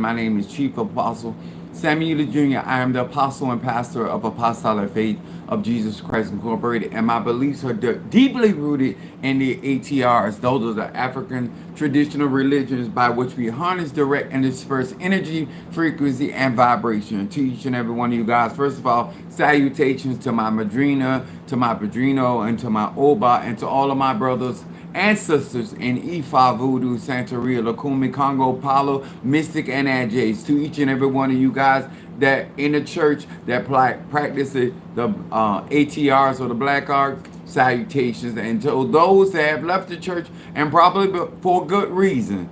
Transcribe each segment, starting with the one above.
My name is Chief Apostle Samuel Jr. I am the apostle and pastor of Apostolic Faith of Jesus Christ Incorporated, and my beliefs are deeply rooted in the ATRs. Those are the African traditional religions by which we harness, direct, and disperse energy, frequency, and vibration. To each and every one of you guys, first of all, salutations to my madrina, to my padrino, and to my oba, and to all of my brothers and sisters in Ifa, Voodoo, Santeria, Lukumi, Congo, Palo, Mystic, and Adjays. To each and every one of you guys that in the church that practice the ATRs or the Black Arts, salutations. And to those that have left the church and probably for good reason,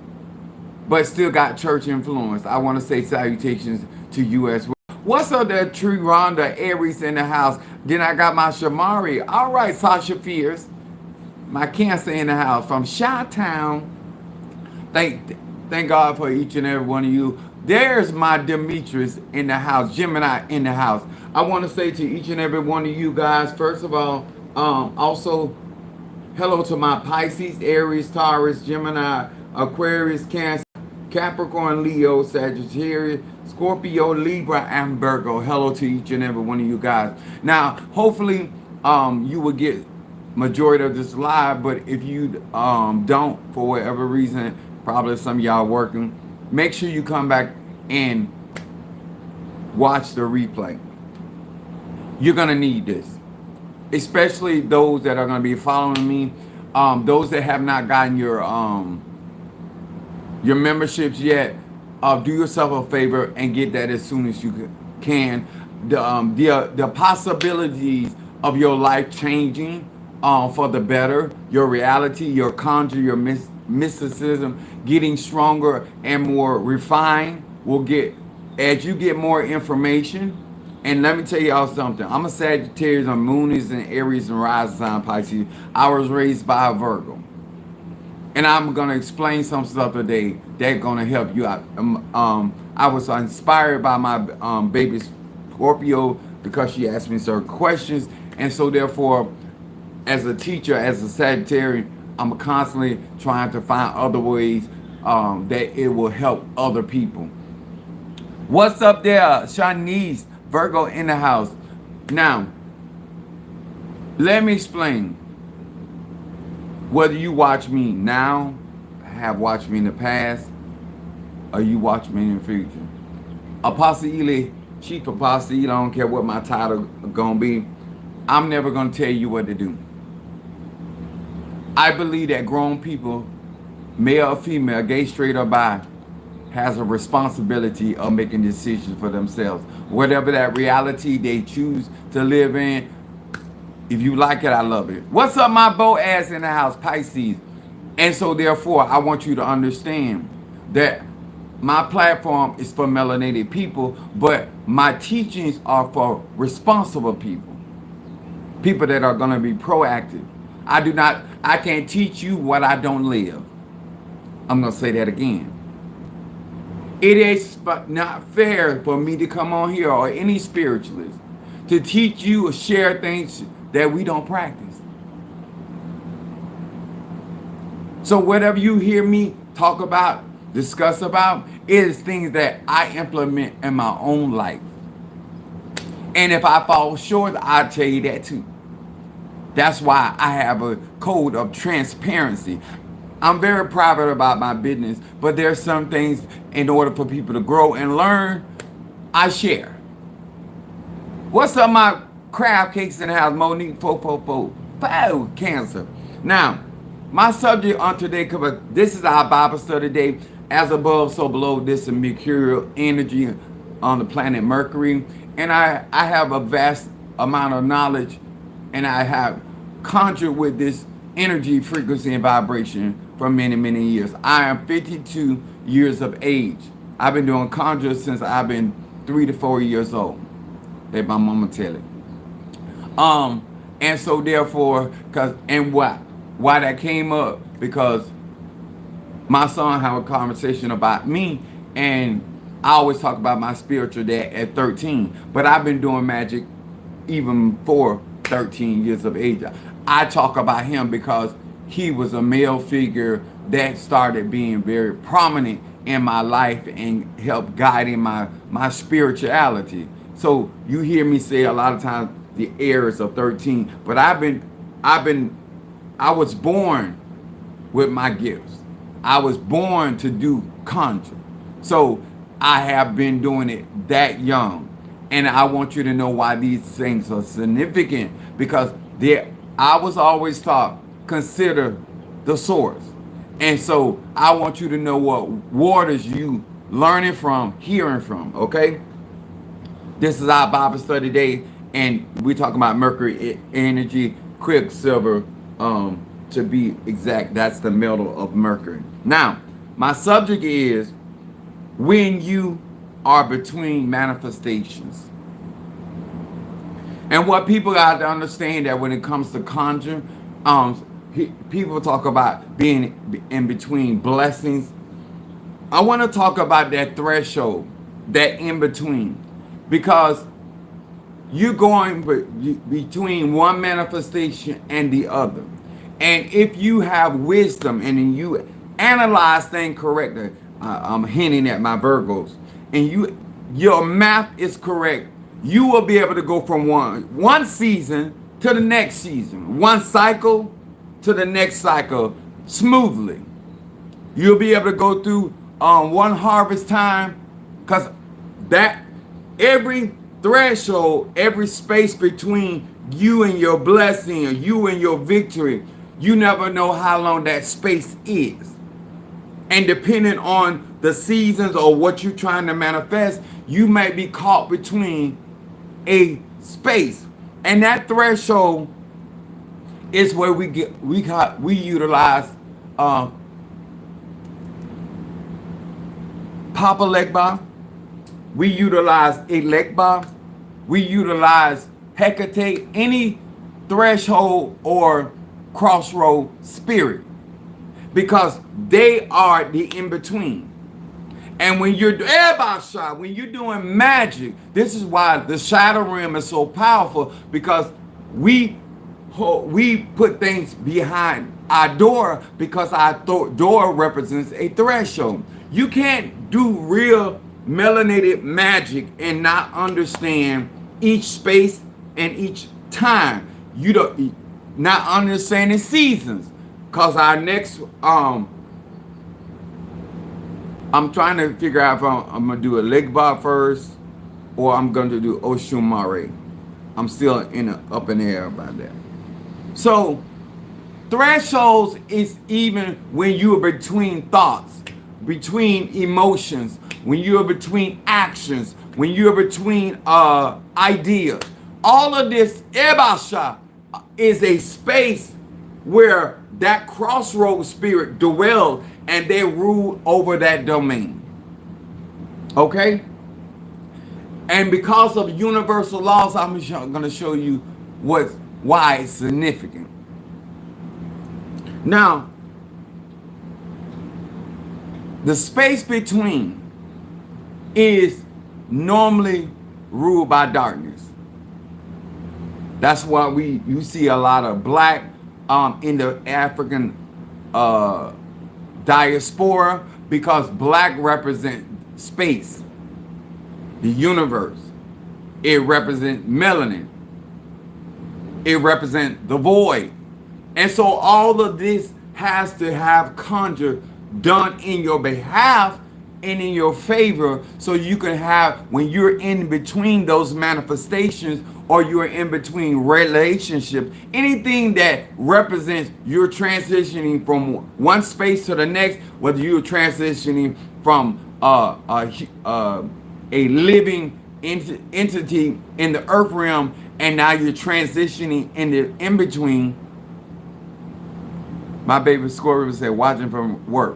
but still got church influence, I want to say salutations to you as well. What's up there, Tree Rhonda, Aries in the house? Then I got my Shamari. All right, Sasha Fierce, my Cancer in the house from Chi-Town. Thank God for each and every one of you. There's my Demetrius in the house, Gemini in the house. I want to say to each and every one of you guys, first of all, also hello to my Pisces, Aries, Taurus, Gemini, Aquarius, Cancer, Capricorn, Leo, Sagittarius, Scorpio, Libra, and Virgo. Hello to each and every one of you guys. Now, hopefully, you will get majority of this live, but if you don't, for whatever reason, probably some of y'all working, make sure you come back and watch the replay. You're gonna need this, especially those that are gonna be following me. Those that have not gotten your memberships yet, do yourself a favor and get that as soon as you can. The possibilities of your life changing for the better, your reality, your conjure, your mysticism getting stronger and more refined will get as you get more information. And let me tell y'all something. I'm a Sagittarius, I'm Moon is in Aries and rising sign Pisces. I was raised by a Virgo. And I'm going to explain some stuff today that's going to help you out. I was inspired by my baby Scorpio because she asked me certain questions. And so therefore, as a teacher, as a Sagittarius, I'm constantly trying to find other ways that it will help other people. What's up there, Shanice, Virgo in the house? Now, let me explain. Whether you watch me now, have watched me in the past, or you watch me in the future. Apostle Ely, Chief Apostle Ely, I don't care what my title gonna be, I'm never gonna tell you what to do. I believe that grown people, male or female, gay, straight or bi, has a responsibility of making decisions for themselves. Whatever that reality they choose to live in, if you like it, I love it. What's up, my Boaz in the house, Pisces? And so therefore, I want you to understand that my platform is for melanated people, but my teachings are for responsible people. People that are going to be proactive. I can't teach you what I don't live. I'm going to say that again. It is not fair for me to come on here or any spiritualist to teach you or share things that we don't practice. So whatever you hear me talk about, discuss about, is things that I implement in my own life. And if I fall short, I'll tell you that too. That's why I have a code of transparency. I'm very private about my business, but there's some things in order for people to grow and learn, I share. What's up, my crab cakes in the house? Monique 444. Cancer. Now, my subject on today, this is our Bible study day. As above, so below. This is mercurial energy on the planet Mercury. And I have a vast amount of knowledge, and I have conjured with this energy, frequency, and vibration for many, many years. I am 52 years of age. I've been doing conjure since I've been 3 to 4 years old. Let my mama tell it. And so therefore, why that came up, because my son had a conversation about me, and I always talk about my spiritual dad at 13, but I've been doing magic even before 13 years of age. I talk about him because he was a male figure that started being very prominent in my life and help guiding my spirituality. So you hear me say a lot of times the errors of 13, but I was born with my gifts. I was born to do conjure. So I have been doing it that young. And I want you to know why these things are significant, because I was always taught, consider the source. And so I want you to know what waters you learning from, hearing from, okay? This is our Bible study day, and we're talking about mercury energy, quicksilver, to be exact. That's the metal of mercury. Now, my subject is when you are between manifestations. And what people got to understand that when it comes to conjuring, people talk about being in between blessings. I want to talk about that threshold, that in between, because you're going between one manifestation and the other. And if you have wisdom and you analyze things correctly, I'm hinting at my Virgos, and your math is correct, you will be able to go from one season to the next season, one cycle to the next cycle smoothly. You'll be able to go through one harvest time, because that every threshold, every space between you and your blessing or you and your victory, you never know how long that space is. And depending on the seasons or what you're trying to manifest, you may be caught between a space. And that threshold is where we utilize Papa Legba, we utilize Elekba, we utilize Hecate, any threshold or crossroad spirit, because they are the in-between. And when you're doing magic, this is why the shadow realm is so powerful, because we put things behind our door, because our door represents a threshold. You can't do real melanated magic and not understand each space and each time. You don't not understanding seasons, because our next I'm trying to figure out if I'm gonna do a Legba first or I'm gonna do Oshun. I'm still up in the air about that. So thresholds is even when you are between thoughts, between emotions, when you are between actions, when you are between ideas. All of this Ebasha is a space where that crossroad spirit dwells and they rule over that domain. Okay? And because of universal laws, I'm going to show you why it's significant. Now, the space between is normally ruled by darkness. That's why you see a lot of black in the African diaspora, because black represents space, the universe. It represents melanin. It represents the void. And so all of this has to have conjure done in your behalf and in your favor, so you can have, when you're in between those manifestations or you're in between relationships, anything that represents you're transitioning from one space to the next, whether you're transitioning from a living entity in the earth realm, and now you're transitioning in the in-between. My baby Scorpio said, watching from work.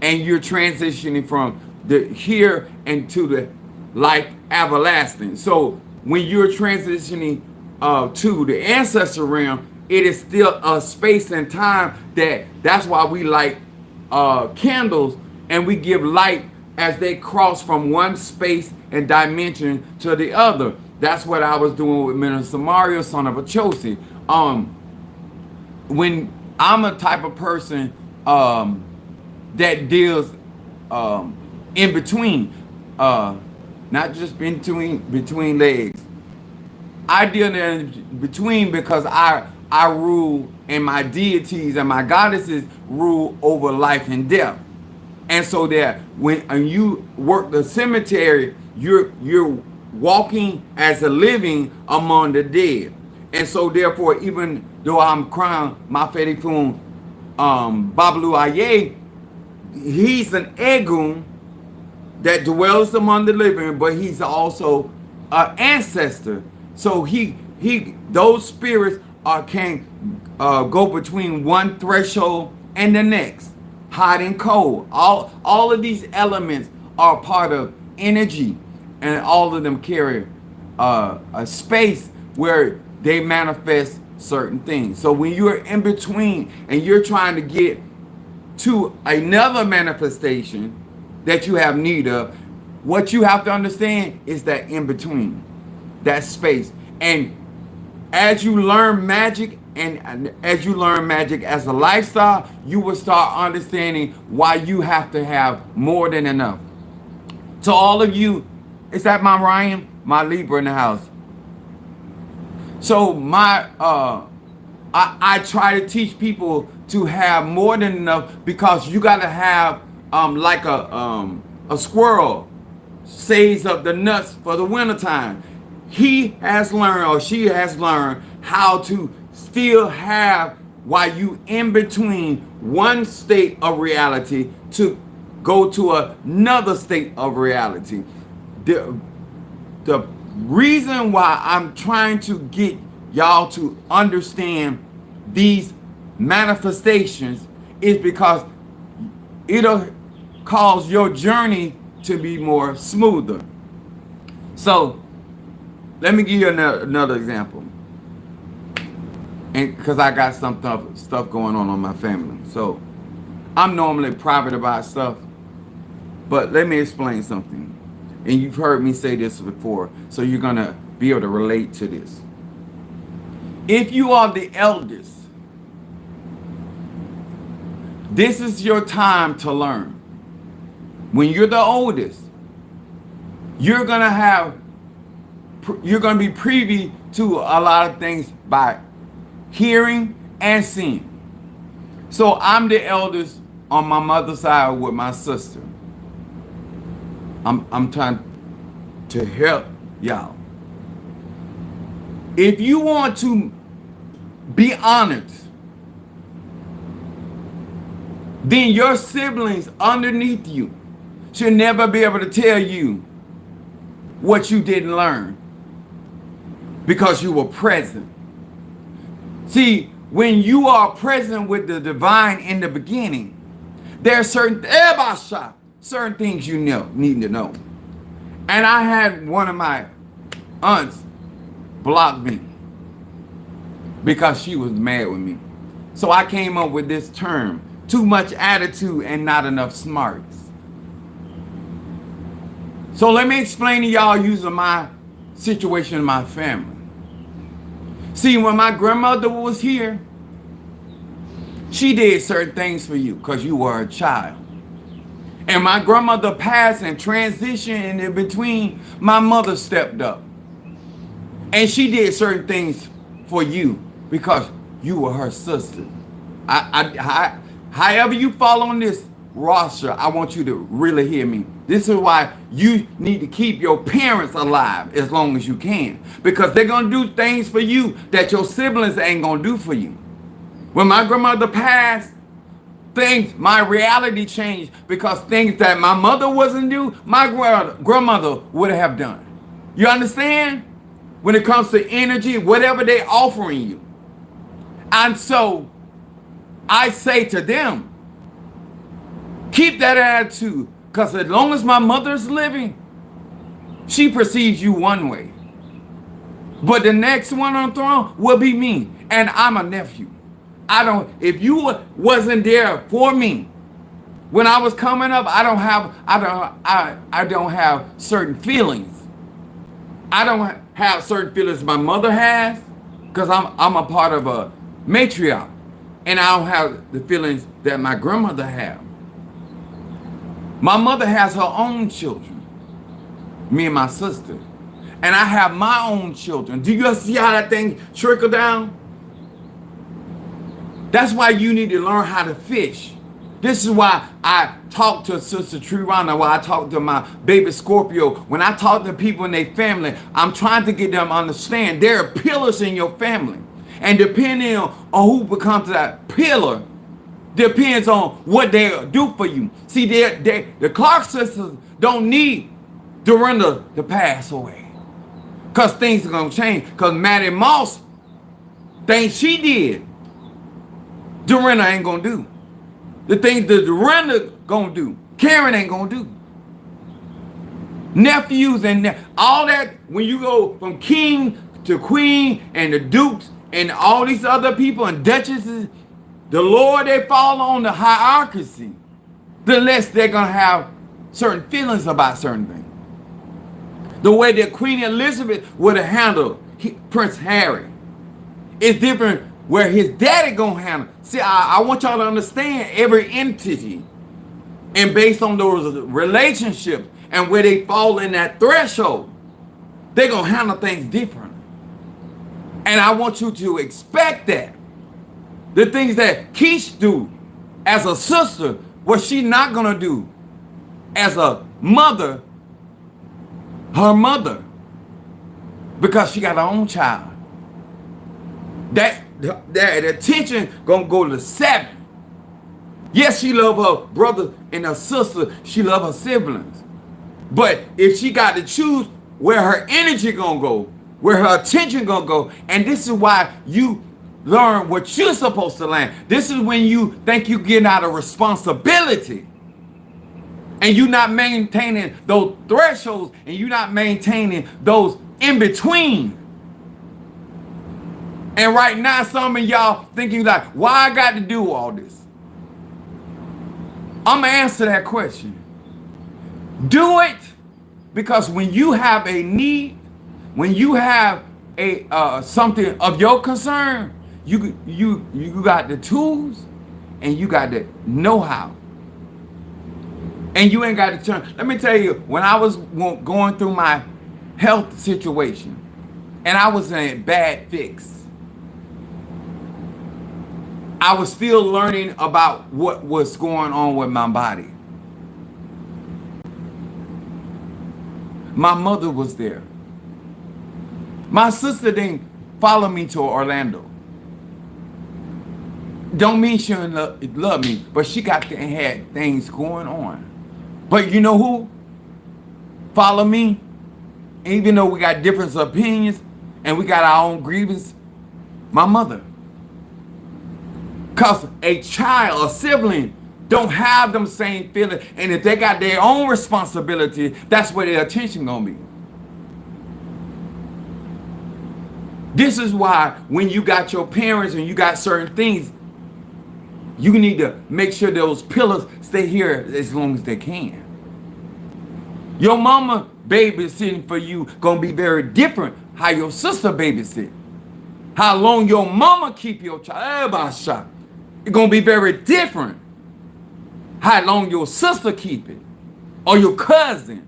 And you're transitioning from the here into the life everlasting. So when you're transitioning to the ancestor realm, it is still a space and time that's why we light candles, and we give light as they cross from one space and dimension to the other. That's what I was doing with Minister Mario, son of Achosi. When I'm a type of person that deals in between, not just between legs. I deal in between because I rule, and my deities and my goddesses rule over life and death. And so that when you work the cemetery, you're walking as a living among the dead. And so therefore, even though I'm crowned Mafetefun Babalu Aye, he's an Egun that dwells among the living, but he's also an ancestor. So he those spirits can go between one threshold and the next, hot and cold. All of these elements are part of energy, and all of them carry a space where they manifest certain things. So when you're in between and you're trying to get to another manifestation that you have need of, what you have to understand is that in between, that space. And as you learn magic, and as you learn magic as a lifestyle, you will start understanding why you have to have more than enough. To all of you, is that my Ryan? My Libra in the house. So I try to teach people to have more than enough, because you got to have like a squirrel saves up the nuts for the wintertime. He has learned, or she has learned, how to still have, while you in between one state of reality to go to another state of reality. The reason why I'm trying to get y'all to understand these manifestations is because it'll cause your journey to be more smoother. So let me give you another example, and because I got some stuff going on my family, so I'm normally private about stuff, but let me explain something. And you've heard me say this before, so you're gonna be able to relate to this. If you are the eldest, this is your time to learn. When you're the oldest, you're gonna be privy to a lot of things by hearing and seeing. So I'm the eldest on my mother's side with my sister. I'm trying to help y'all. If you want to be honored, then your siblings underneath you should never be able to tell you what you didn't learn, because you were present. See, when you are present with the divine in the beginning, there are certain things you need to know. And I had one of my aunts block me because she was mad with me. So I came up with this term: too much attitude and not enough smarts. So let me explain to y'all using my situation in my family. See, when my grandmother was here, she did certain things for you because you were a child. And my grandmother passed and transitioned, and in between, my mother stepped up. And she did certain things for you because you were her sister. However you fall on this roster, I want you to really hear me. This is why you need to keep your parents alive as long as you can, because they're going to do things for you that your siblings ain't going to do for you. When my grandmother passed, my reality changed, because things that my mother wasn't do, my grandmother would have done. You understand? When it comes to energy, whatever they're offering you. And so I say to them, keep that attitude, because as long as my mother's living, she perceives you one way. But the next one on the throne will be me, and I'm a nephew. If you wasn't there for me when I was coming up, I don't have certain feelings. I don't have certain feelings my mother has, because I'm a part of a matriarch, and I don't have the feelings that my grandmother had. My mother has her own children, me and my sister. And I have my own children. Do you see how that thing trickle down? That's why you need to learn how to fish. This is why I talk to Sister Triwana, why I talk to my baby Scorpio. When I talk to people in their family, I'm trying to get them to understand there are pillars in your family. And depending on who becomes that pillar, depends on what they'll do for you. See, the Clark sisters don't need Dorinda to pass away. Because things are going to change. Because Maddie Moss, things she did, Dorinda ain't going to do. The things that Dorinda going to do, Karen ain't going to do. Nephews and all that, when you go from king to queen and the dukes and all these other people and duchesses, the lower they fall on the hierarchy, the less they're going to have certain feelings about certain things. The way that Queen Elizabeth would have handled Prince Harry is different where his daddy going to handle. See, I want y'all to understand every entity, and based on those relationships and where they fall in that threshold, they're going to handle things differently. And I want you to expect that. The things that Keish do as a sister, what she's not going to do as a mother, her mother, because she got her own child. That attention gonna go to 7. Yes, she love her brother and her sister. She love her siblings. But if she got to choose where her energy gonna go, where her attention gonna go, and this is why you learn what you're supposed to learn. This is when you think you getting out of responsibility. And you're not maintaining those thresholds, and you're not maintaining those in between. And right now, some of y'all thinking like, why I got to do all this? I'm going to answer that question. Do it because when you have a need, when you have a something of your concern, you got the tools and you got the know-how. And you ain't got to turn. Let me tell you, when I was going through my health situation and I was in a bad fix, I was still learning about what was going on with my body. My mother was there. My sister didn't follow me to Orlando. Don't mean she didn't love me, but she had things going on. But you know who follow me? Even though we got different opinions and we got our own grievance, my mother. Because a child, a sibling, don't have them same feelings. And if they got their own responsibility, that's where their attention gonna be. This is why when you got your parents and you got certain things, you need to make sure those pillars stay here as long as they can. Your mama babysitting for you gonna be very different how your sister babysit. How long your mama keep your child, it's gonna be very different how long your sister keep it, or your cousin,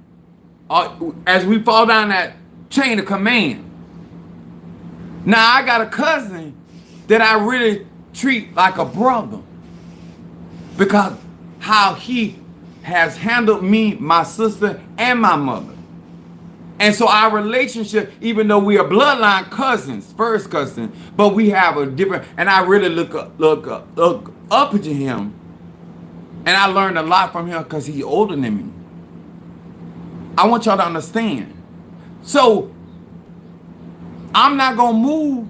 or as we fall down that chain of command. Now I got a cousin that I really treat like a brother because how he has handled me, my sister, and my mother. And so our relationship, even though we are bloodline cousins, first cousin, but we have a different, and I really look up to him. And I learned a lot from him because he's older than me. I want y'all to understand. So I'm not going to move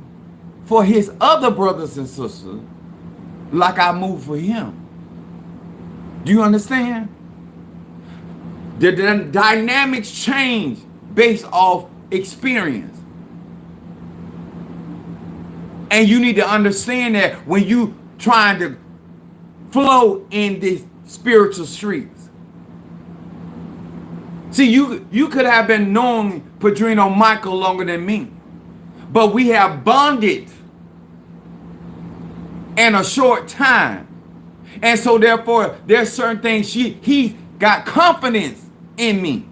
for his other brothers and sisters like I move for him. Do you understand? The dynamics change based off experience. And you need to understand that when you trying to flow in these spiritual streets. See, you could have been knowing Padrino Michael longer than me, but we have bonded in a short time. And so therefore, there's certain things he got confidence in me.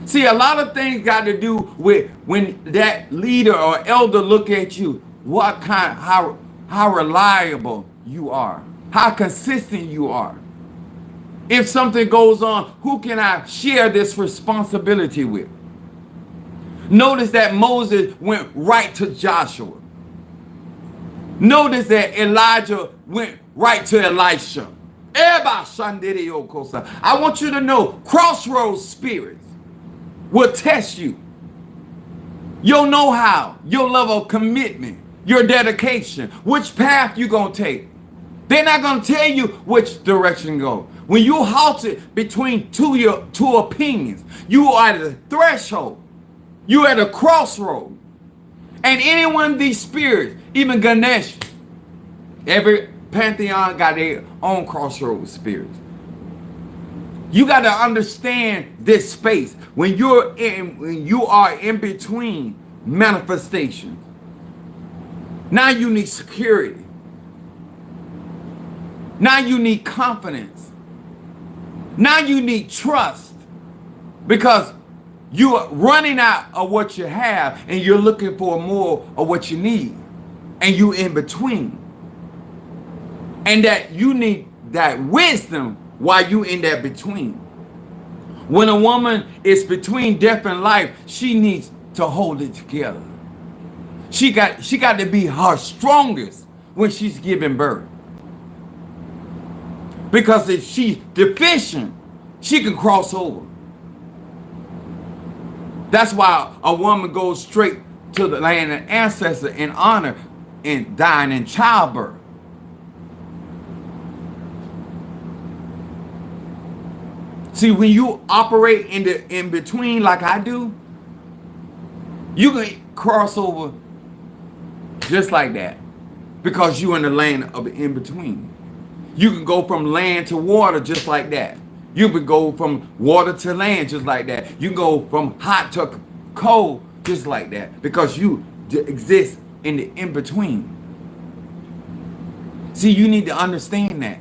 See, a lot of things got to do with when that leader or elder look at you, how reliable you are, how consistent you are. If something goes on, who can I share this responsibility with? Notice that Moses went right to Joshua. Notice that Elijah went right to Elisha. I want you to know, crossroads spirits will test you. Your know-how, your level of commitment, your dedication, which path you gonna take. They're not gonna tell you which direction to go. When you halted between two opinions, you are at a threshold. You at a crossroad. And any one of these spirits, even Ganesh, every pantheon got their own crossroads spirits. You got to understand this space when you are in between manifestations. Now you need security. Now you need confidence. Now you need trust, because you are running out of what you have and you're looking for more of what you need, and you in between. And that you need that wisdom while you in that between. When a woman is between death and life, she needs to hold it together. She got to be her strongest when she's giving birth. Because if she's deficient, she can cross over. That's why a woman goes straight to the land of ancestor in honor and dying in childbirth. See, when you operate in between like I do, you can cross over just like that, because you're in the land of the in between. You can go from land to water just like that. You can go from water to land just like that. You can go from hot to cold just like that, because you exist in the in between. See, you need to understand that.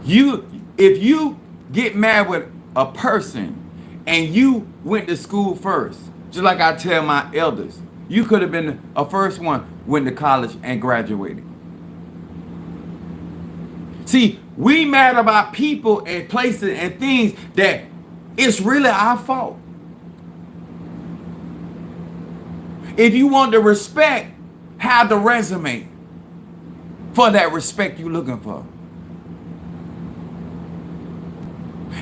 If you get mad with a person and you went to school first, just like I tell my elders, you could have been a first one, went to college and graduated. See, we mad about people and places and things that it's really our fault. If you want the respect, have the resume for that respect you're looking for.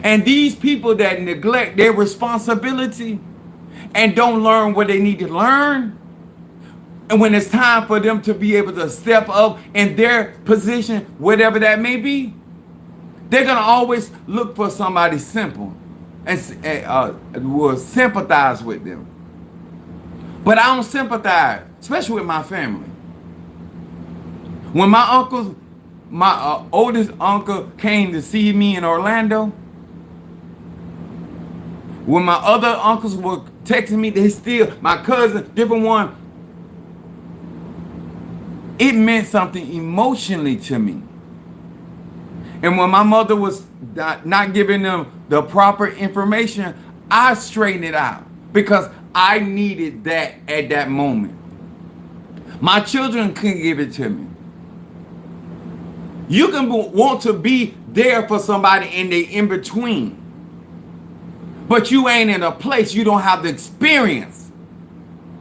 And these people that neglect their responsibility and don't learn what they need to learn, and when it's time for them to be able to step up in their position, whatever that may be, they're going to always look for somebody simple and will sympathize with them. But I don't sympathize, especially with my family. When my oldest uncle came to see me in Orlando, when my other uncles were texting me, my cousin, different one, it meant something emotionally to me. And when my mother was not giving them the proper information, I straightened it out because I needed that at that moment. My children couldn't give it to me. You can want to be there for somebody and they in between, but you ain't in a place, you don't have the experience.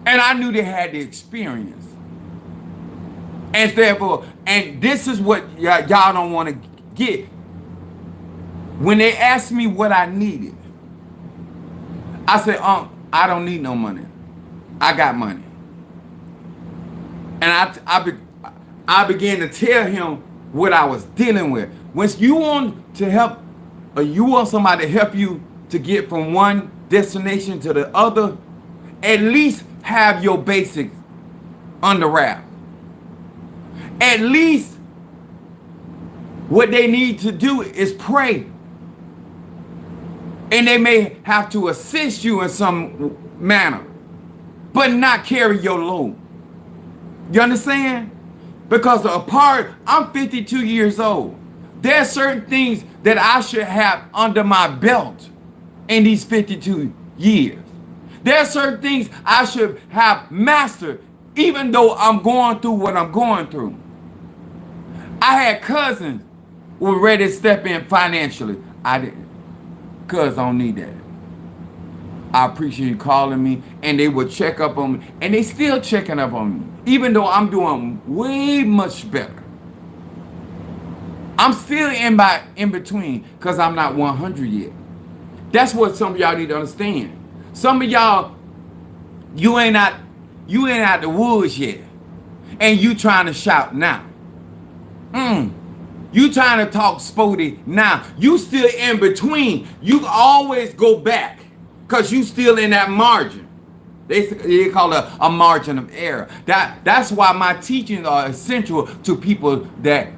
And I knew they had the experience. And therefore, and this is what y'all don't want to get. When they asked me what I needed, I said, I don't need no money. I got money. And I began to tell him what I was dealing with. When you want to help, or you want somebody to help you to get from one destination to the other, at least have your basics under wrap. At least what they need to do is pray. And they may have to assist you in some manner, but not carry your load. You understand? Because I'm 52 years old. There are certain things that I should have under my belt in these 52 years. There are certain things I should have mastered, even though I'm going through what I'm going through. I had cousins who were ready to step in financially. I didn't. Cuz I don't need that. I appreciate you calling me, and they would check up on me, and they still checking up on me, even though I'm doing way much better. I'm still in between because I'm not 100 yet. That's what some of y'all need to understand. Some of y'all, you ain't out the woods yet, and you trying to shout now. You trying to talk sporty now. You still in between. You can always go back because you still in that margin. They call it a margin of error. That's why my teachings are essential to people that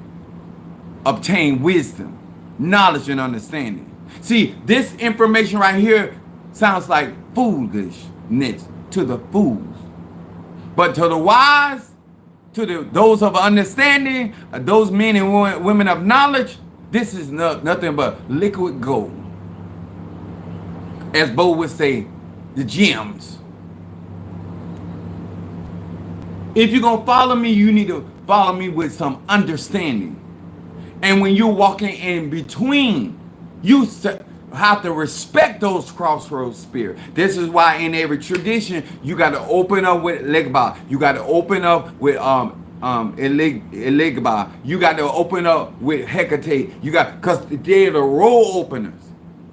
obtain wisdom, knowledge, and understanding. See, this information right here sounds like foolishness to the fools. But to the wise, to those of understanding, those men and women of knowledge, this is nothing but liquid gold. As Bo would say, the gems. If you're going to follow me, you need to follow me with some understanding. And when you're walking in between, you have to respect those crossroads spirit. This is why in every tradition, you got to open up with Legba. You got to open up with Eligba. You got to open up with Hecate. Because they're the role openers.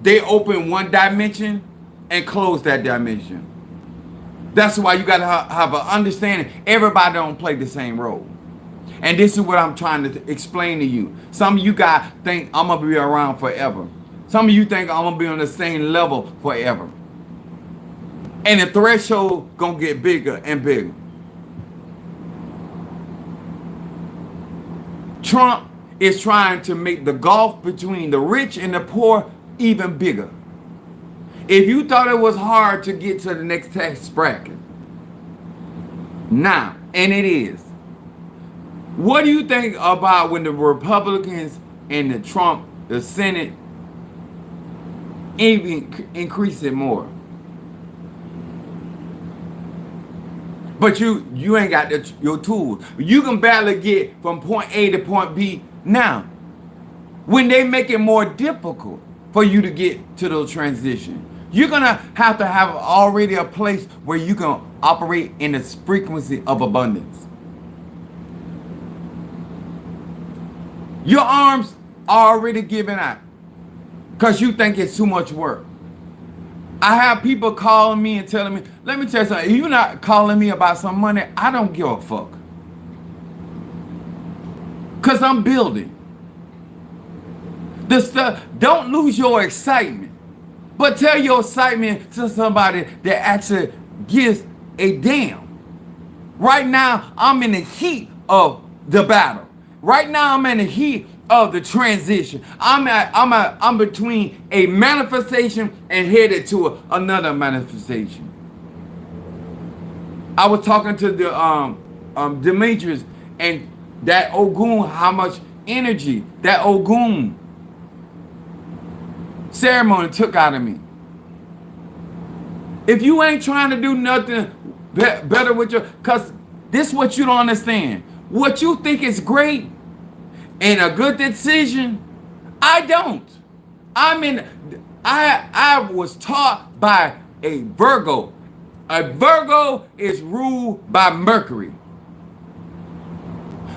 They open one dimension and close that dimension. That's why you got to have an understanding. Everybody don't play the same role. And this is what I'm trying to explain to you. Some of you guys think I'm going to be around forever. Some of you think I'm going to be on the same level forever. And the threshold going to get bigger and bigger. Trump is trying to make the gulf between the rich and the poor even bigger. If you thought it was hard to get to the next tax bracket, now, and it is. What do you think about when the Republicans and the Trump, the Senate, even increase it more? But you ain't got your tools. You can barely get from point A to point B now. When they make it more difficult for you to get to those transitions, you're going to have already a place where you can operate in this frequency of abundance. Your arms are already giving out because you think it's too much work. I have people calling me and telling me, let me tell you something, if you're not calling me about some money, I don't give a fuck. Because I'm building. The stuff, don't lose your excitement. But tell your excitement to somebody that actually gives a damn. Right now, I'm in the heat of the battle. Right now, I'm in the heat of the transition. I'm between a manifestation and headed to another manifestation. I was talking to the Demetrius and that Ogun, how much energy that Ogun ceremony took out of me. If you ain't trying to do nothing better with because this is what you don't understand. What you think is great and a good decision, I don't. I was taught by a Virgo. A Virgo is ruled by Mercury.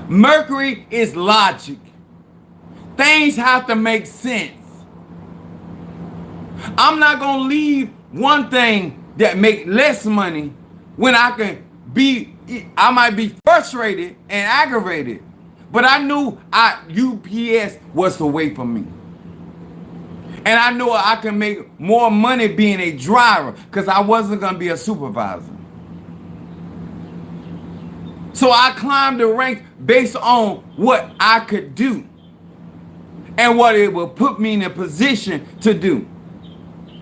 Mercury is logic. Things have to make sense. I'm not going to leave one thing that make less money when I might be frustrated and aggravated. But I knew UPS was the way for me. And I knew I could make more money being a driver because I wasn't going to be a supervisor. So I climbed the ranks based on what I could do and what it would put me in a position to do.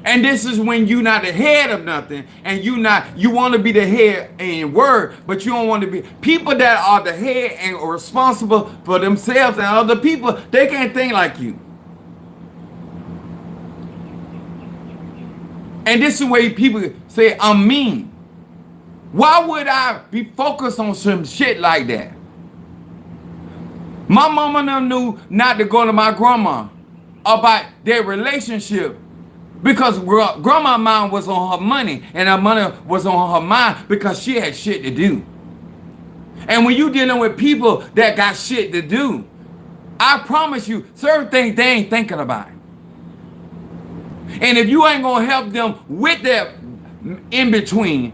And this is when you're not the head of nothing, and you want to be the head in word, but you don't want to be people that are the head and are responsible for themselves and other people. They can't think like you. And this is where people say, I'm mean. Why would I be focused on some shit like that? My mama knew not to go to my grandma about their relationship because grandma's mind was on her money and her money was on her mind because she had shit to do. And when you dealing with people that got shit to do, I promise you, certain things they ain't thinking about. And if you ain't gonna help them with that in between,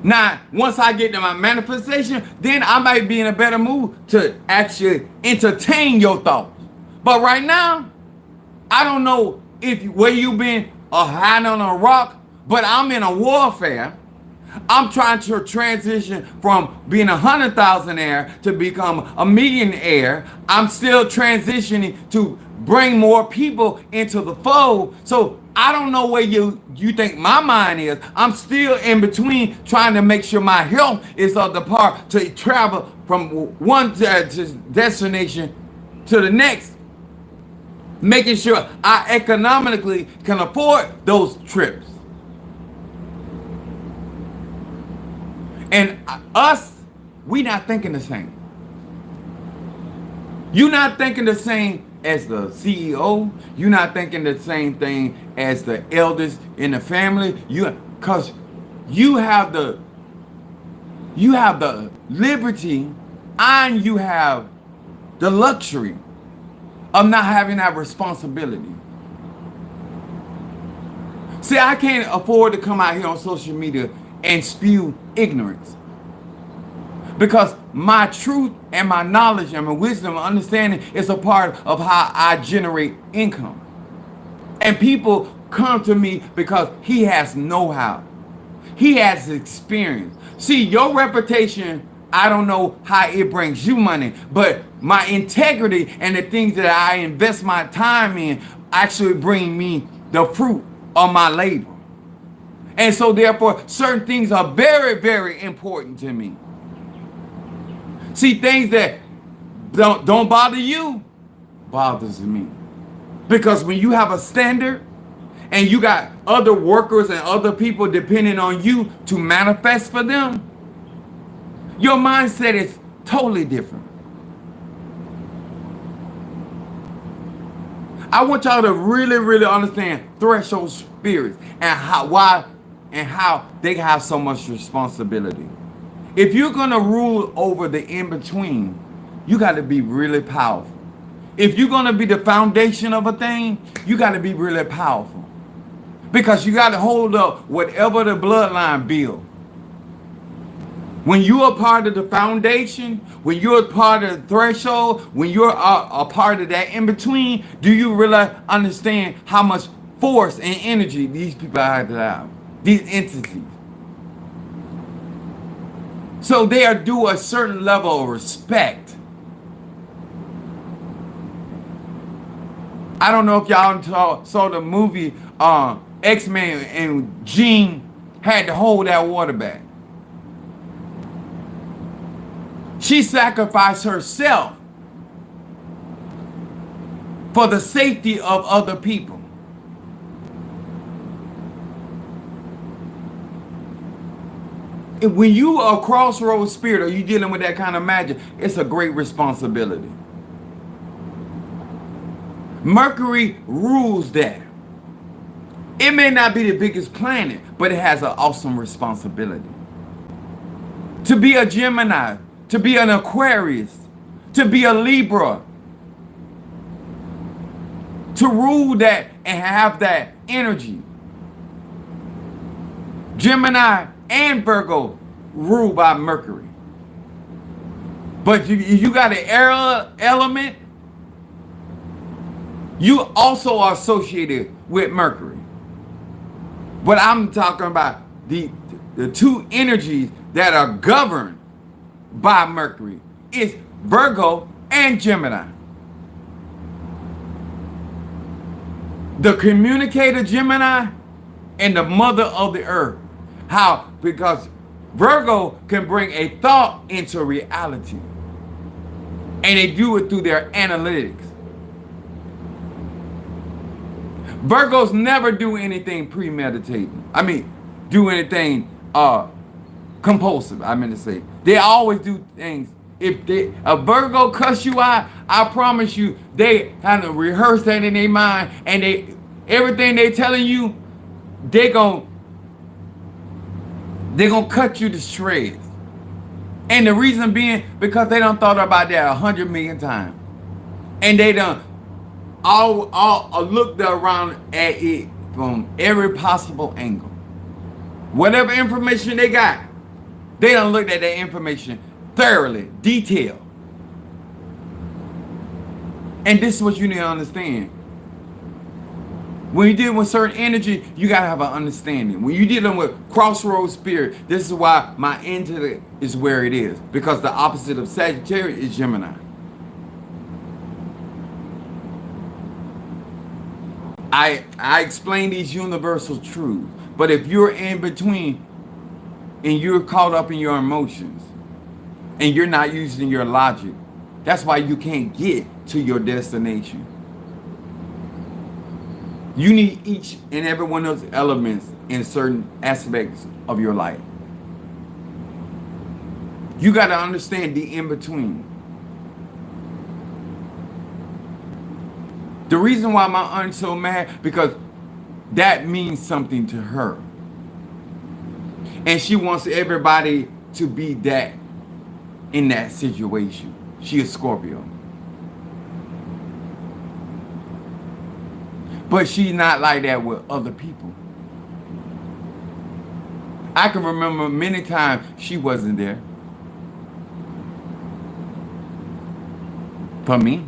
now once I get to my manifestation, then I might be in a better mood to actually entertain your thoughts. But right now, I don't know where you been hiding on a rock, but I'm in a warfare. I'm trying to transition from being a 100,000-aire to become a millionaire. I'm still transitioning to bring more people into the fold. So I don't know where you think my mind is. I'm still in between trying to make sure my health is up to par to travel from one destination to the next. Making sure I economically can afford those trips. And we not thinking the same. You not thinking the same as the CEO. You not thinking the same thing as the elders in the family. Because you have the liberty and you have the luxury of not having that responsibility. See, I can't afford to come out here on social media and spew ignorance. Because my truth and my knowledge and my wisdom and understanding is a part of how I generate income. And people come to me because he has know-how. He has experience. See, your reputation, I don't know how it brings you money, but my integrity and the things that I invest my time in actually bring me the fruit of my labor. And so therefore, certain things are very, very important to me. See, things that don't bother you, bothers me. Because when you have a standard and you got other workers and other people depending on you to manifest for them, your mindset is totally different. I want y'all to really, really understand threshold spirits and how they have so much responsibility. If you're gonna rule over the in-between, you gotta be really powerful. If you're gonna be the foundation of a thing, you gotta be really powerful. Because you gotta hold up whatever the bloodline build. When you are part of the foundation, when you're a part of the threshold, when you're a part of that in-between, do you really understand how much force and energy these people have, these entities? So they are due a certain level of respect. I don't know if y'all saw the movie X-Men and Jean had to hold that water back. She sacrificed herself for the safety of other people. When you are a crossroads spirit or you dealing with that kind of magic, it's a great responsibility. Mercury rules that. It may not be the biggest planet, but it has an awesome responsibility. To be a Gemini, to be an Aquarius, to be a Libra, to rule that and have that energy. Gemini and Virgo ruled by Mercury. But you got an air element, you also are associated with Mercury. But I'm talking about the two energies that are governed by Mercury is Virgo and Gemini. The communicator Gemini and the mother of the earth. How? Because Virgo can bring a thought into reality. And they do it through their analytics. Virgos never do anything premeditated. Do anything compulsive, I meant to say. They always do things. If a Virgo cuss you out, I promise you, they kind of rehearse that in their mind, and everything they telling you, they're gonna cut you to shreds. And the reason being, because they done thought about that 100 million times. And they done all looked around at it from every possible angle. Whatever information they got, they done looked at that information thoroughly, detailed. And this is what you need to understand. When you deal with certain energy, you gotta have an understanding. When you're dealing with crossroads spirit, this is why my intellect is where it is. Because the opposite of Sagittarius is Gemini. I explain these universal truths. But if you're in between and you're caught up in your emotions and you're not using your logic, that's why you can't get to your destination. You need each and every one of those elements in certain aspects of your life. You got to understand the in-between. The reason why my aunt's so mad, because that means something to her. And she wants everybody to be that in that situation. She is Scorpio. But she's not like that with other people. I can remember many times she wasn't there for me.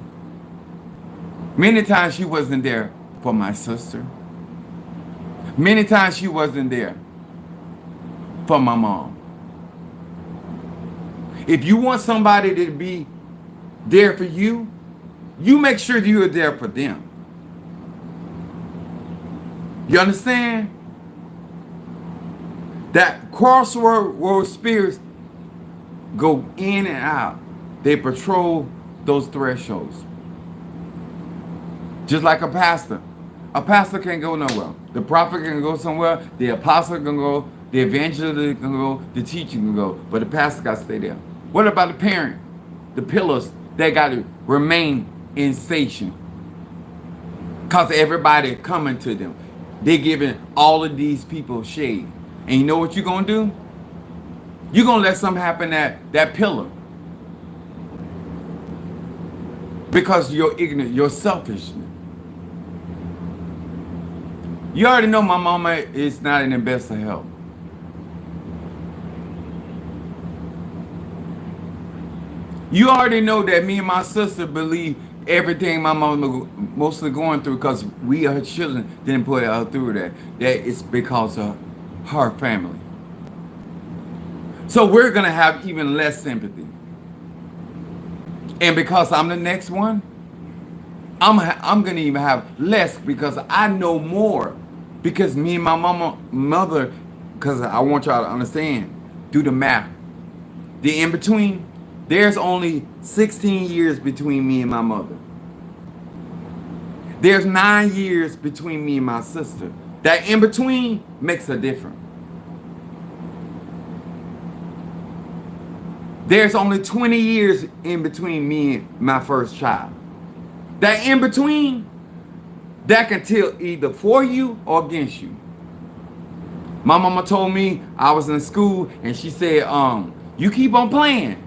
Many times she wasn't there for my sister. Many times she wasn't there for my mom. If you want somebody to be there for you, you make sure that you're there for them. You understand? That crossroad spirits go in and out. They patrol those thresholds. Just like a pastor. A pastor can't go nowhere. The prophet can go somewhere. The apostle can go. The evangelist can go. The teacher can go. But the pastor got to stay there. What about the parent? The pillars, they got to remain in station. Because everybody coming to them. They're giving all of these people shade. And you know what you're going to do? You're going to let something happen at that pillar. Because you're ignorant, you're selfish. You already know my mama is not in the best of health. You already know that me and my sister believe everything my mama mostly going through, because we, her children, didn't put her through that. That it's because of her family. So we're going to have even less sympathy. And because I'm the next one, I'm going to even have less, because I know more. Because me and my mother, because I want y'all to understand, do the math. The in-between, there's only 16 years between me and my mother. There's 9 years between me and my sister. That in-between makes a difference. There's only 20 years in between me and my first child. That in-between, that can tilt either for you or against you. My mama told me I was in school and she said, you keep on playing,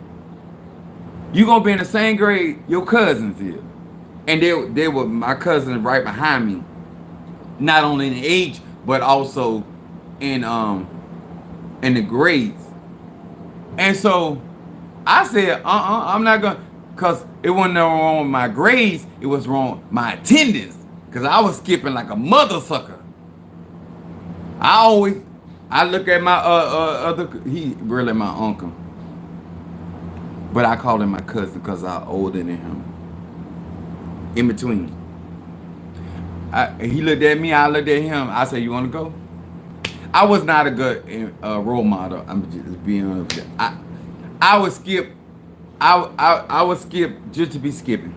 you're going to be in the same grade your cousins is. And they were my cousins right behind me. Not only in age, but also in the grades. And so I said, I'm not going to, because it wasn't wrong with my grades, it was wrong with my attendance. Because I was skipping like a mother sucker. I look at my he really my uncle. But I call him my cousin because I'm older than him. In between. He looked at me, I looked at him. I said, "You want to go?" I was not a good role model. I'm just being honest. I would skip. I would skip just to be skipping.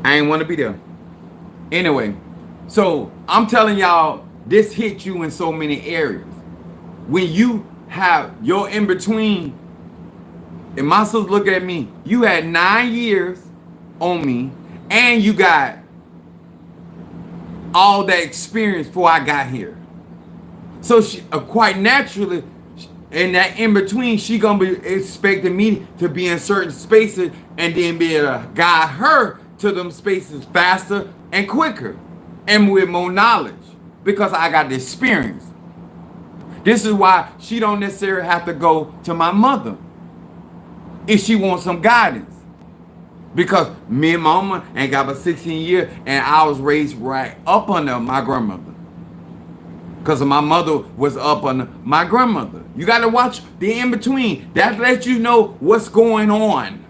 I ain't want to be there. Anyway, so I'm telling y'all, this hit you in so many areas. When you have your in between, and my sister look at me, you had 9 years on me, and you got all that experience before I got here. So she, quite naturally, in that in between, she gonna be expecting me to be in certain spaces and then be able to guide her to them spaces faster and quicker and with more knowledge because I got the experience. This is why she don't necessarily have to go to my mother if she wants some guidance. Because me and my mama ain't got but 16 years and I was raised right up under my grandmother. Because my mother was up under my grandmother. You got to watch the in-between. That lets you know what's going on.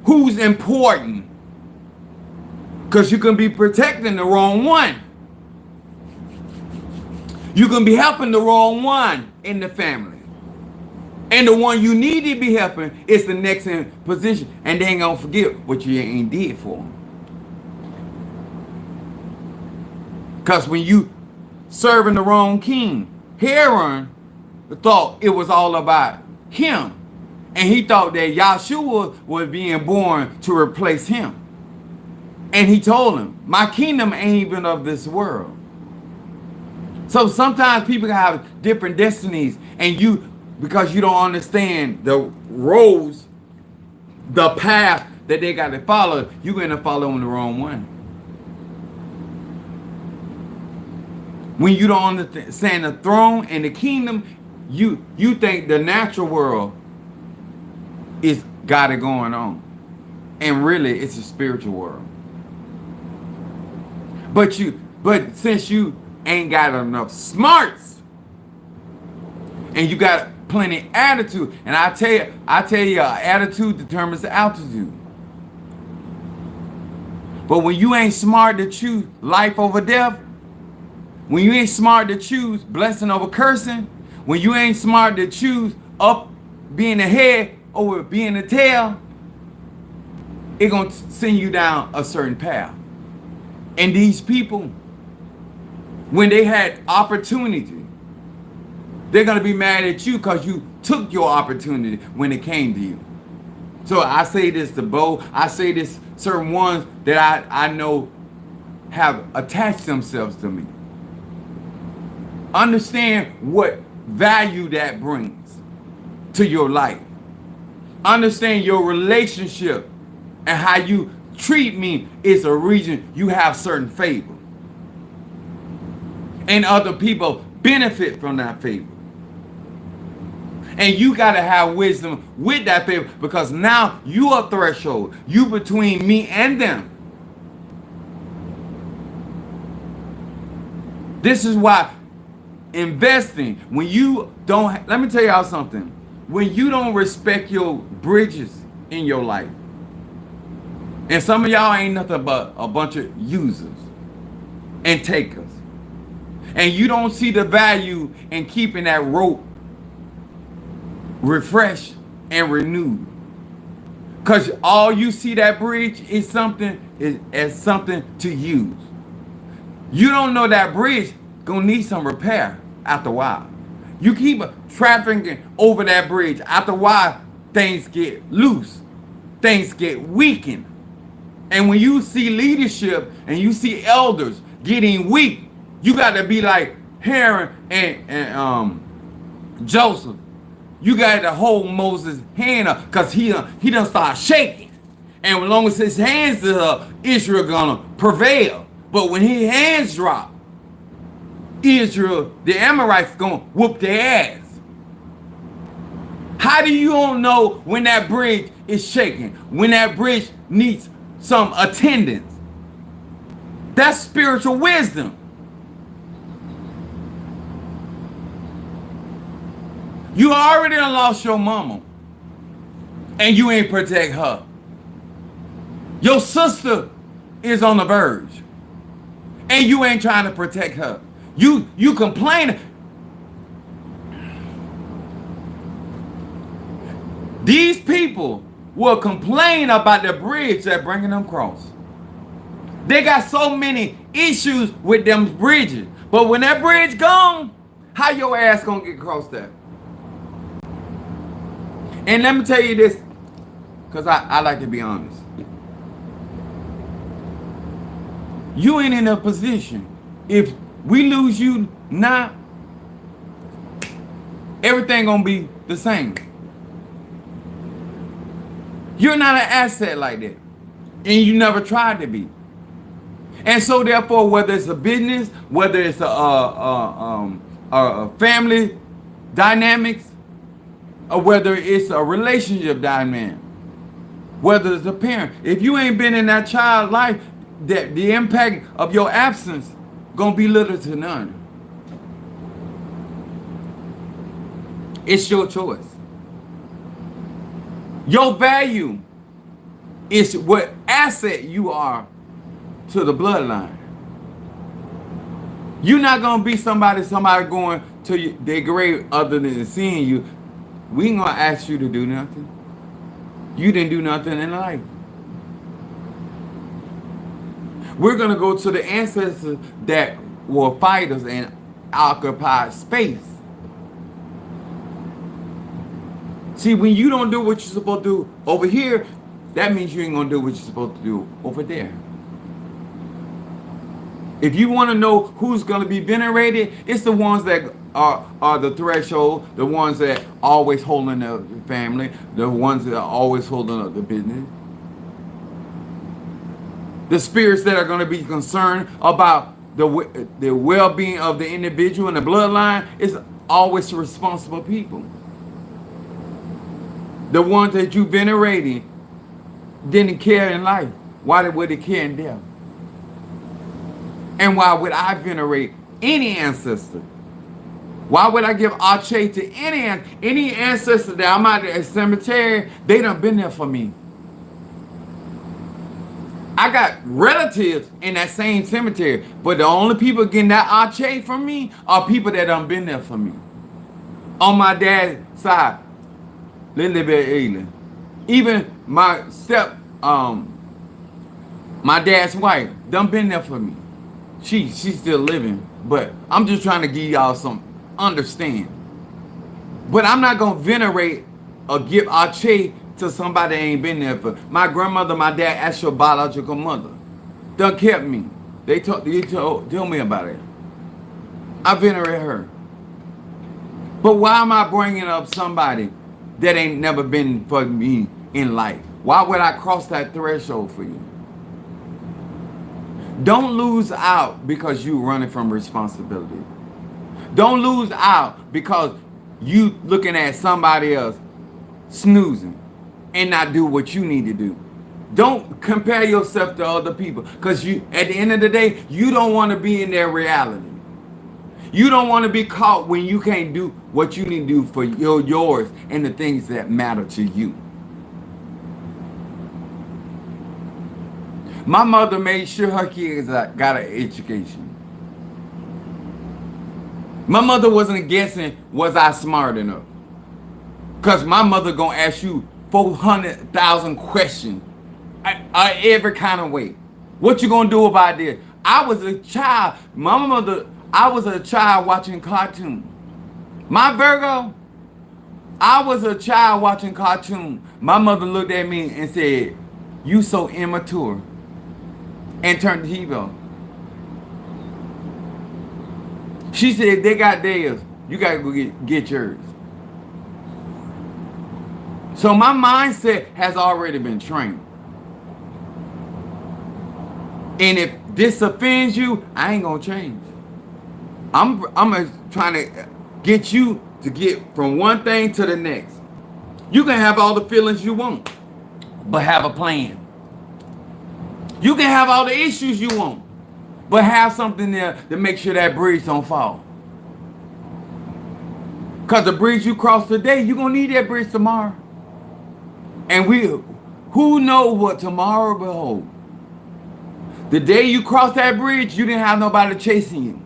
Who's important. Because you can be protecting the wrong one. You can be helping the wrong one in the family. And the one you need to be helping is the next in position. And they ain't going to forget what you ain't did for them. Because when you serving the wrong king, Aaron thought it was all about him. And he thought that Yahshua was being born to replace him. And he told him, my kingdom ain't even of this world. So sometimes people have different destinies, and you, because you don't understand the roads, the path that they got to follow, you're going to follow on the wrong one. When you don't understand the throne and the kingdom, you think the natural world is got it going on. And really, it's a spiritual world. But since you ain't got enough smarts, and you got plenty attitude, and I tell you, attitude determines the altitude. But when you ain't smart to choose life over death, when you ain't smart to choose blessing over cursing, when you ain't smart to choose up being the head over being the tail, it's going to send you down a certain path. And these people, when they had opportunity, they're going to be mad at you because you took your opportunity when it came to you. So I say this to Bo, I say this certain ones that I know have attached themselves to me. Understand what value that brings to your life. Understand your relationship and how you treat me is a reason you have certain favor. And other people benefit from that favor. And you got to have wisdom with that favor because now you are threshold. You between me and them. This is why investing, when you don't, let me tell y'all something. When you don't respect your bridges in your life, and some of y'all ain't nothing but a bunch of users and takers, and you don't see the value in keeping that rope refreshed and renewed, because all you see that bridge is something as something to use. You don't know that bridge gonna need some repair after a while. You keep trafficking over that bridge. After a while, things get loose. Things get weakened. And when you see leadership and you see elders getting weak, you got to be like Aaron and Joseph. You got to hold Moses' hand up because he done start shaking. And as long as his hands is up, Israel gonna prevail. But when his hands drop, Israel, the Amorites gonna whoop their ass. How do you don't know when that bridge is shaking? When that bridge needs some attendance? That's spiritual wisdom. You already done lost your mama and you ain't protect her. Your sister is on the verge. And you ain't trying to protect her. You complain. These people will complain about the bridge that bringing them across. They got so many issues with them bridges. But when that bridge gone, how your ass gonna get across that? And let me tell you this, because I like to be honest. You ain't in a position. If we lose you now, everything gonna be the same. You're not an asset like that. And you never tried to be. And so therefore, whether it's a business, whether it's a family dynamics, or whether it's a relationship dynamic, whether it's a parent, if you ain't been in that child's life, that the impact of your absence gonna be little to none. It's your choice. Your value is what asset you are to the bloodline. You're not gonna be somebody going to their grave other than seeing you. We ain't gonna ask you to do nothing. You didn't do nothing in life. We're gonna go to the ancestors that were fighters and occupied space. See, when you don't do what you're supposed to do over here, that means you ain't gonna do what you're supposed to do over there. If you want to know who's gonna be venerated, it's the ones that are the threshold, the ones that always holding up the family, the ones that are always holding up the business. The spirits that are gonna be concerned about the well-being of the individual and the bloodline is always responsible people. The ones that you venerated didn't care in life. Why would they care in death? And why would I venerate any ancestor? Why would I give Ache to any ancestor that I'm at a cemetery? They done been there for me. I got relatives in that same cemetery, but the only people getting that Ache from me are people that done been there for me. On my dad's side, even my my dad's wife done been there for me. She's still living, but I'm just trying to give y'all some understand. But I'm not gonna venerate or give Ache to somebody that ain't been there for. My grandmother, my dad, actual biological mother, done kept me. They told me about it. I venerate her. But why am I bringing up somebody that ain't never been for me in life? Why would I cross that threshold for you? Don't lose out because you running from responsibility. Don't lose out because you looking at somebody else snoozing and not do what you need to do. Don't compare yourself to other people, because you, at the end of the day, you don't want to be in their reality. You don't want to be caught when you can't do what you need to do for yours and the things that matter to you. My mother made sure her kids got an education. My mother wasn't guessing, was I smart enough? Because my mother gonna ask you 400,000 questions every kind of way. What you gonna do about this? I was a child. I was a child watching cartoon. My Virgo, I was a child watching cartoon. My mother looked at me and said, "You so immature," and turned the TV off. She said, "They got theirs. You gotta go get yours." So my mindset has already been trained. And if this offends you, I ain't gonna change. I'm trying to get you to get from one thing to the next. You can have all the feelings you want, but have a plan. You can have all the issues you want, but have something there to make sure that bridge don't fall. Because the bridge you cross today, you're going to need that bridge tomorrow. And who knows what tomorrow will hold? The day you cross that bridge, you didn't have nobody chasing you.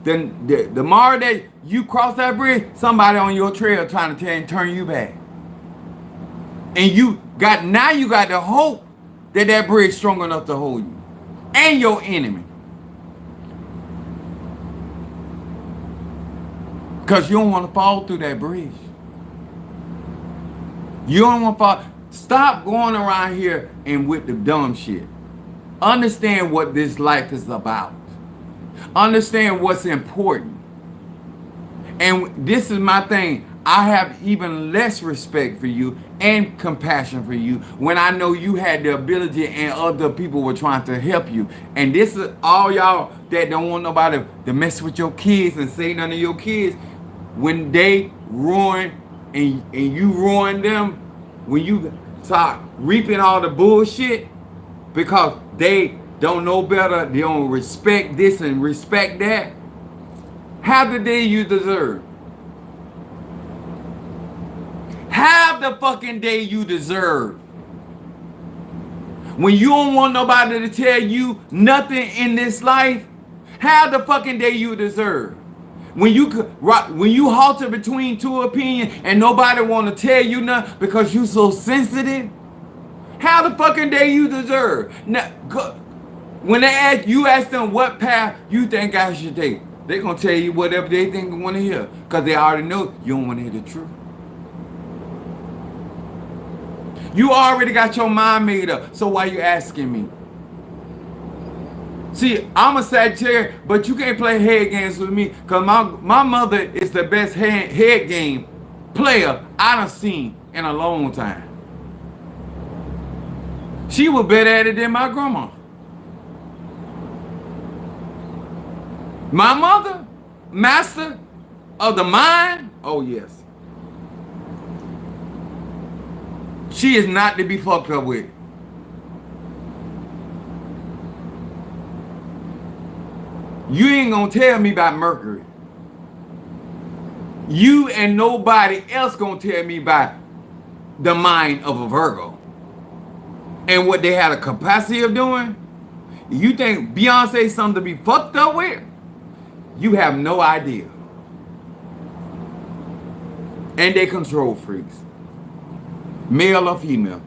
Then the more that you cross that bridge, somebody on your trail trying to turn you back. And you got the hope that that bridge is strong enough to hold you and your enemy. Because you don't want to fall through that bridge. You don't want to fall. Stop going around here and with the dumb shit. Understand what this life is about. Understand what's important. And this is my thing. I have even less respect for you and compassion for you when I know you had the ability and other people were trying to help you. And this is all y'all that don't want nobody to mess with your kids and say nothing to your kids. When they ruin and you ruin them, when you start reaping all the bullshit because they don't know better, they don't respect this and respect that, have the day you deserve. Have the fucking day you deserve. When you don't want nobody to tell you nothing in this life, have the fucking day you deserve. When you halter between two opinions and nobody want to tell you nothing because you so sensitive, have the fucking day you deserve. Now, when you ask them what path you think I should take, they're going to tell you whatever they think they want to hear because they already know you don't want to hear the truth. You already got your mind made up, so why you asking me? See, I'm a Sagittarius, but you can't play head games with me because my mother is the best head game player I done seen in a long time. She was better at it than my grandma. My mother, master of the mind, oh yes. She is not to be fucked up with. You ain't gonna tell me about Mercury. You and nobody else gonna tell me about the mind of a Virgo and what they had a capacity of doing. You think Beyonce something to be fucked up with? You have no idea. And they control freaks. Male or female.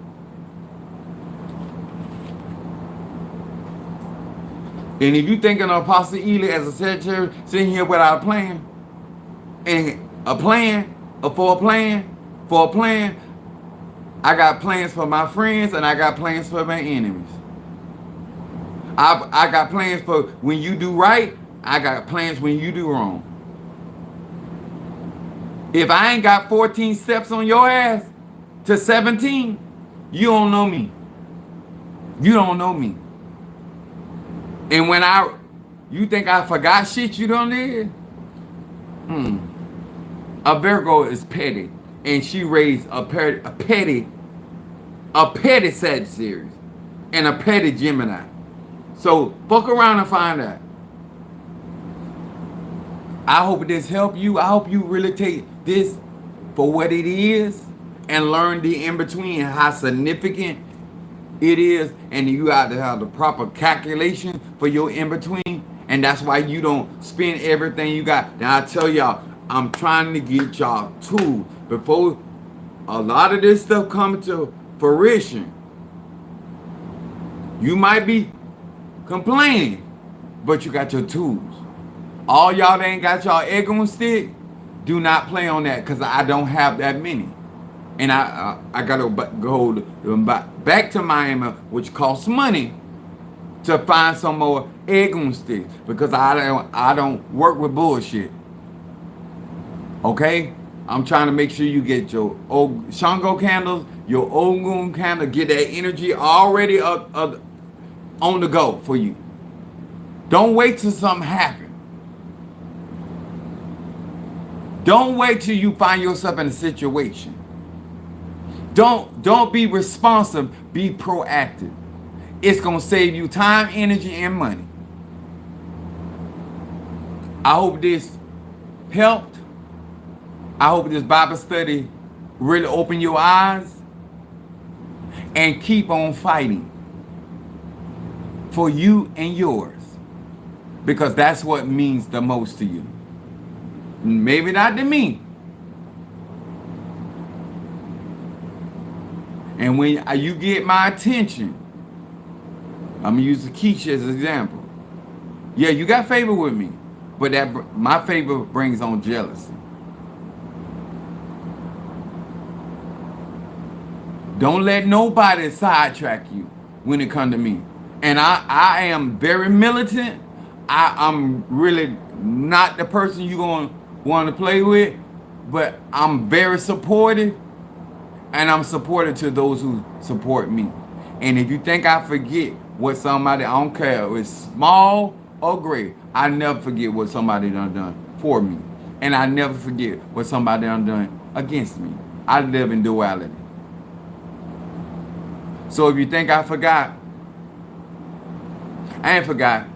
And if you thinking of Apostle Ely as a secretary sitting here without a plan, and a plan, for a plan, I got plans for my friends and I got plans for my enemies. I got plans for when you do right, I got plans when you do wrong. If I ain't got 14 steps on your ass to 17, you don't know me. You don't know me. And when you think I forgot shit you done did? A Virgo is petty. And she raised a petty Sagittarius and a petty Gemini. So fuck around and find out. I hope this help you. I hope you really take this for what it is and learn the in-between, how significant it is, and you got to have the proper calculation for your in-between, and that's why you don't spend everything you got. Now I tell y'all, I'm trying to get y'all tools before a lot of this stuff comes to fruition. You might be complaining, but you got your tools. All y'all that ain't got y'all egg on stick, do not play on that because I don't have that many. And I gotta go back to Miami, which costs money, to find some more egg on sticks because I don't work with bullshit. Okay, I'm trying to make sure you get your Shango candles, your Ogun candle, get that energy already on the go for you. Don't wait till something happens. Don't wait till you find yourself in a situation. Don't be responsive, be proactive. It's gonna save you time, energy, and money. I hope this helped. I hope this Bible study really opened your eyes and keep on fighting. for you and yours. Because that's what means the most to you. Maybe not to me. And when you get my attention, I'm gonna use Keisha as an example. Yeah, you got favor with me, but my favor brings on jealousy. Don't let nobody sidetrack you when it comes to me. And I am very militant. I'm really not the person you're going to want to play with, but I'm very supportive, and I'm supportive to those who support me. And if you think I forget what somebody, I don't care if it's small or great, I never forget what somebody done for me. And I never forget what somebody done against me. I live in duality. So if you think I forgot, I ain't forgot.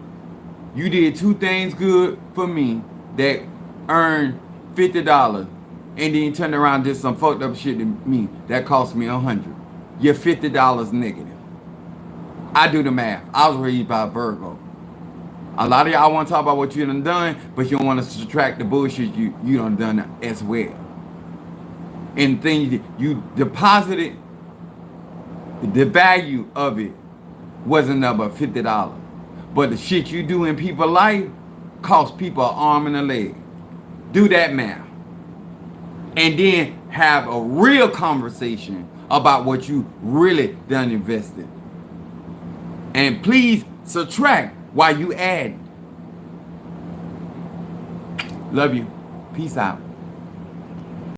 You did 2 things good for me that earned $50, and then you turned around and did some fucked up shit to me that cost me $100. You're $50 negative. I do the math. I was raised by Virgo. A lot of y'all want to talk about what you done, but you don't want to subtract the bullshit you done as well. And things you deposited, the value of it wasn't about $50. But the shit you do in people's life cost people an arm and a leg. Do that math. And then have a real conversation about what you really done invested. And please subtract while you add. Love you. Peace out.